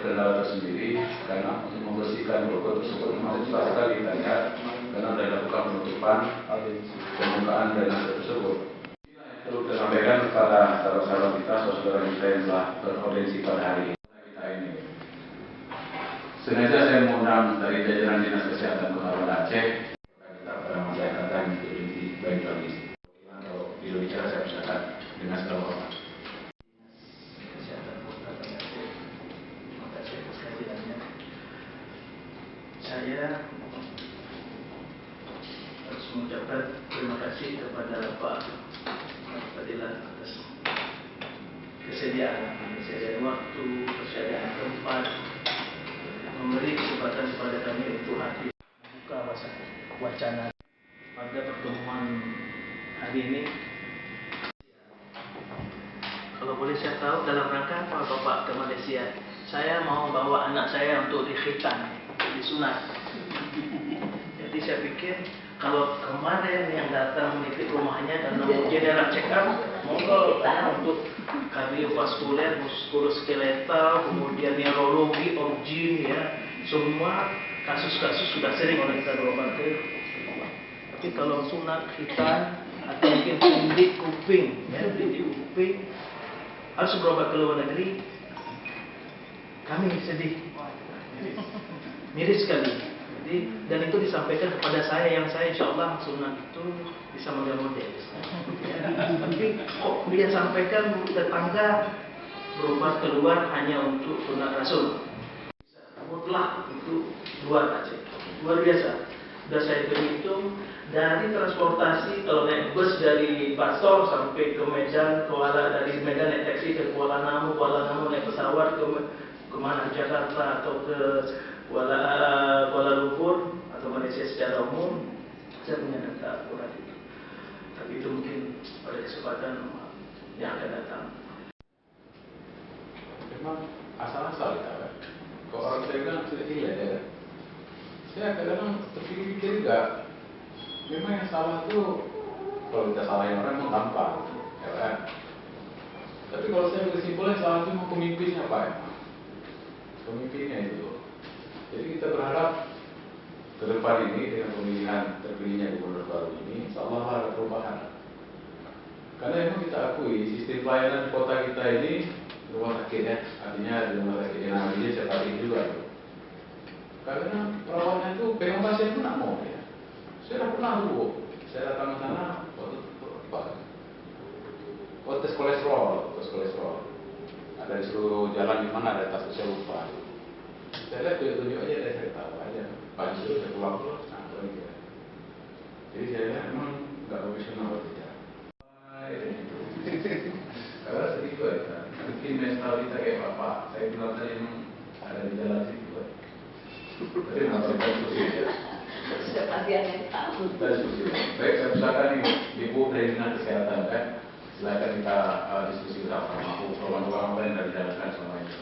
kendala tersendiri karena untuk membersihkan logo tersebut memang susah sekali kita lihat karena sudah dilakukan penutupan pembukaan drainase tersebut. Perlu kita sampaikan kepada saudara-saudara kita, saudara kita yang telah beraudiensi pada hari kita ini. Sengaja saya mengundang dari jajaran Dinas Kesehatan Kota Banda Aceh kita pada masa yang akan lebih baik lagi. Kalau bicara saya persilakan dengan segala hormat. Saya harus mengucapkan terima kasih kepada Pak Fadilah atas kesediaan waktu, kesediaan tempat, memberi kesempatan kepada kami untuk hadir membuka wacana pada pertemuan hari ini. Kalau boleh saya tahu dalam rangka apa Bapak ke Malaysia? Saya mau bawa anak saya untuk dikhitan, disunat. Jadi saya pikir kalau kemarin yang datang menitip rumahnya karena mau general check up, monggo untuk kardiovaskuler, muskuloskeletal, kemudian neurologi, orgin, ya, semua kasus-kasus sudah sering oleh kita berobat ke. Tapi kalau sunat, khitan, atau mungkin pendidik kuping, ya, pendidik kuping harus berobat ke luar negeri, kami sedih, miris sekali. Jadi, dan itu disampaikan kepada saya yang saya insya Allah sunat itu bisa model-model. Ya. Tapi kok dia sampaikan tetangga berobat keluar hanya untuk sunat Rasul. Mutlak itu luar Aceh, luar biasa. Sudah saya berhitung dari transportasi kalau naik bus dari Pastor sampai ke Medan, dari Medan naik taksi ke Kuala Namu naik pesawat ke mana, Jakarta atau ke Kuala Lumpur atau Malaysia secara umum, saya punya data akurat itu. Tapi itu mungkin pada kesempatan yang akan datang. Memang asal-asal kita kan. Kalau orang saya bilang sudah gila ya. Saya kadang-kadang terpikir juga. Memang yang salah itu kalau kita salahin orang memang gampang, ya kan? Tapi kalau saya berkesimpulan yang salah itu mau pemimpinnya apa ya? Pemimpinnya itu. Jadi kita berharap ke depan ini dengan pemilihan terpilihnya gubernur baru ini, insya Allah ada perubahan. Karena memang kita akui sistem pelayanan di kota kita ini rumah sakit ya, artinya di rumah sakit yang namanya seperti ini juga. Karena perawatnya itu pengen pasien itu nak mau ya. Saya tidak pernah dulu, saya datang ke sana waktu tes kolesterol. Ada di seluruh jalan di mana ada tas saya lupa. Saya lihat tunjuk aja, saya tahu aja. Pagi itu saya pulang, nah lagi. Jadi saya lihat memang nggak profesional tidak. Karena sedih juga ya. Mungkin mental kita kayak bapak. Saya bilang tadi memang ada di jalan situ. Tapi nggak bisa diskusi ya. Sudah pasti ada yang tahu. Baik, saya persilakan nih Ibu dari Dinas Kesehatan kan. Silakan kita diskusi bersama program-program apa yang sudah dijalankan selama ini.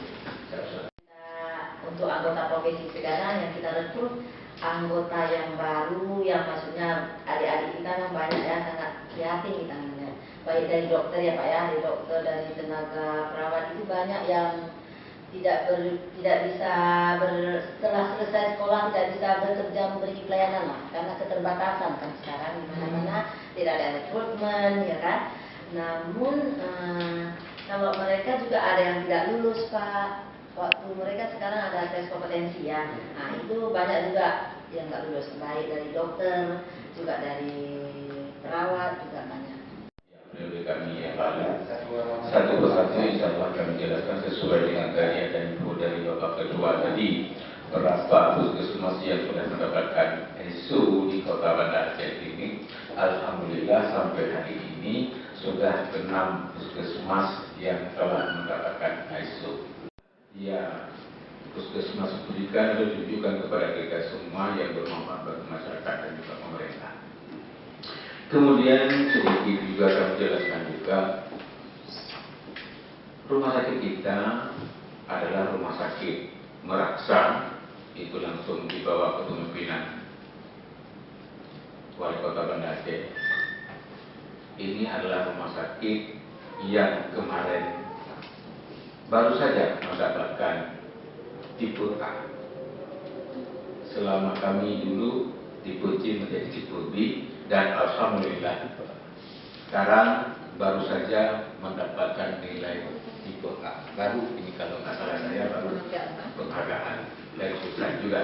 Untuk anggota provinsi Segara yang kita rekrut anggota yang baru, yang maksudnya adik-adik kita yang banyak ya, sangat prihatin kita melihat. Baik dari dokter ya Pak ya, dari dokter, dari tenaga perawat itu banyak yang tidak bisa setelah selesai sekolah tidak bisa bekerja memberi pelayanan lah, karena keterbatasan kan sekarang di mana-mana tidak ada rekrutmen ya kan. Namun kalau mereka juga ada yang tidak lulus Pak. Waktu mereka sekarang ada tes kompetensi ya, nah itu banyak juga yang nggak lulus, baik dari dokter, juga dari perawat juga banyak. Menurut kami yang lalu, satu persatu insya Allah kami jelaskan sesuai dengan kajian dan info dari Bapak Ketua tadi. Berapa puskesmas yang sudah mendapatkan SU di Kota Banda Aceh ini, alhamdulillah sampai hari ini sudah 6 puskesmas yang telah mendapatkan SU. Ya, puskesmas pendidikan itu ditujukan kepada kita semua yang bermanfaat bagi masyarakat dan juga pemerintah. Kemudian sedikit juga kami jelaskan juga, rumah sakit kita adalah rumah sakit Meraksa, itu langsung di bawah kepemimpinan Wali Kota Banda Aceh. Ini adalah rumah sakit yang kemarin baru saja mendapatkan tipe A. Selama kami dulu tipe C menjadi tipe B, dan alhamdulillah sekarang baru saja mendapatkan nilai tipe A. Baru ini kalau nggak salah saya baru penghargaan dari Sultan juga.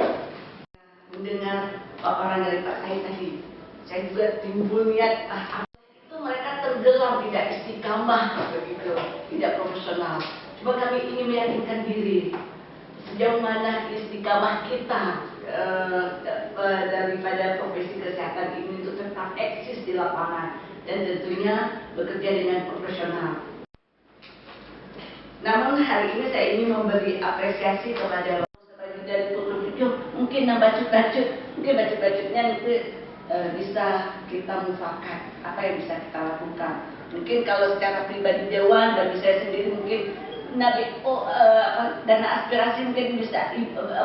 Mendengar paparan dari Pak Said tadi, saya juga timbul niat itu mereka tergelam tidak istiqamah begitu, tidak profesional. Cuma kami ingin meyakinkan diri sejauh mana istiqamah kita daripada profesi kesehatan ini untuk tetap eksis di lapangan dan tentunya bekerja dengan profesional. Namun hari ini saya ingin memberi apresiasi kepada dari video, mungkin bacot-bacot, mungkin bacot-bacotnya nanti bisa kita mufakat apa yang bisa kita lakukan. Mungkin kalau secara pribadi dewan, bagi saya sendiri mungkin dana aspirasi mungkin bisa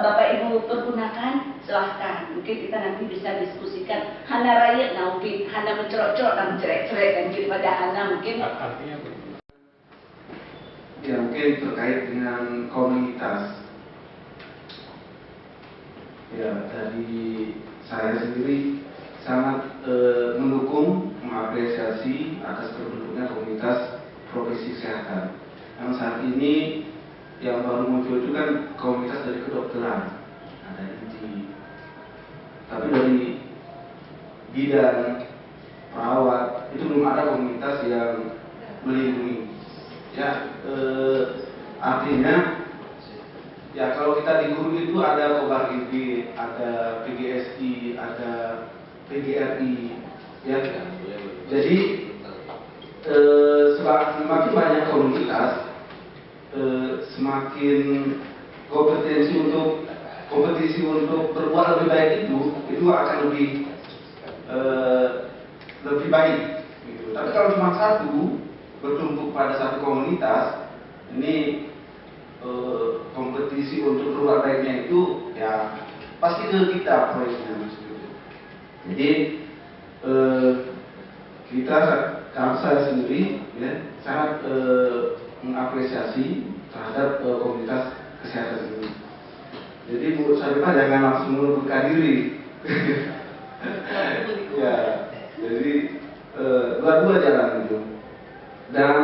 Bapak Ibu pergunakan, silahkan. Mungkin kita nanti bisa diskusikan hana raya, mungkin hana mencerok-cerok dan mencerek-cerek dan gitu pada hana mungkin. Artinya ya mungkin terkait dengan komunitas. Ya, dari saya sendiri sangat mendukung, mengapresiasi atas terbentuknya komunitas profesi kesehatan. Yang saat ini yang baru muncul itu kan komunitas dari kedokteran, ada INTI. Tapi dari bidan, perawat itu belum ada komunitas yang melindungi. Ya, artinya ya kalau kita di guru itu ada Kobar IV, ada PGSI, ada PGRI, ya. Jadi semakin banyak komunitas, semakin kompetisi untuk berbuat lebih baik itu akan lebih baik. Gitu. Tapi kalau cuma satu bertumpuk pada satu komunitas, ini kompetisi untuk berbuat baiknya itu ya pasti ke kita proyeknya. Jadi saya sendiri ya sangat mengapresiasi terhadap komunitas kesehatan ini. Jadi menurut saya jangan langsung mengundurkan diri. Ya, jadi dua-dua jalan itu. Dan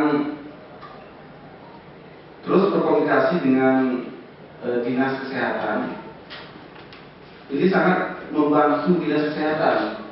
terus berkomunikasi dengan dinas kesehatan. Ini sangat membantu dinas kesehatan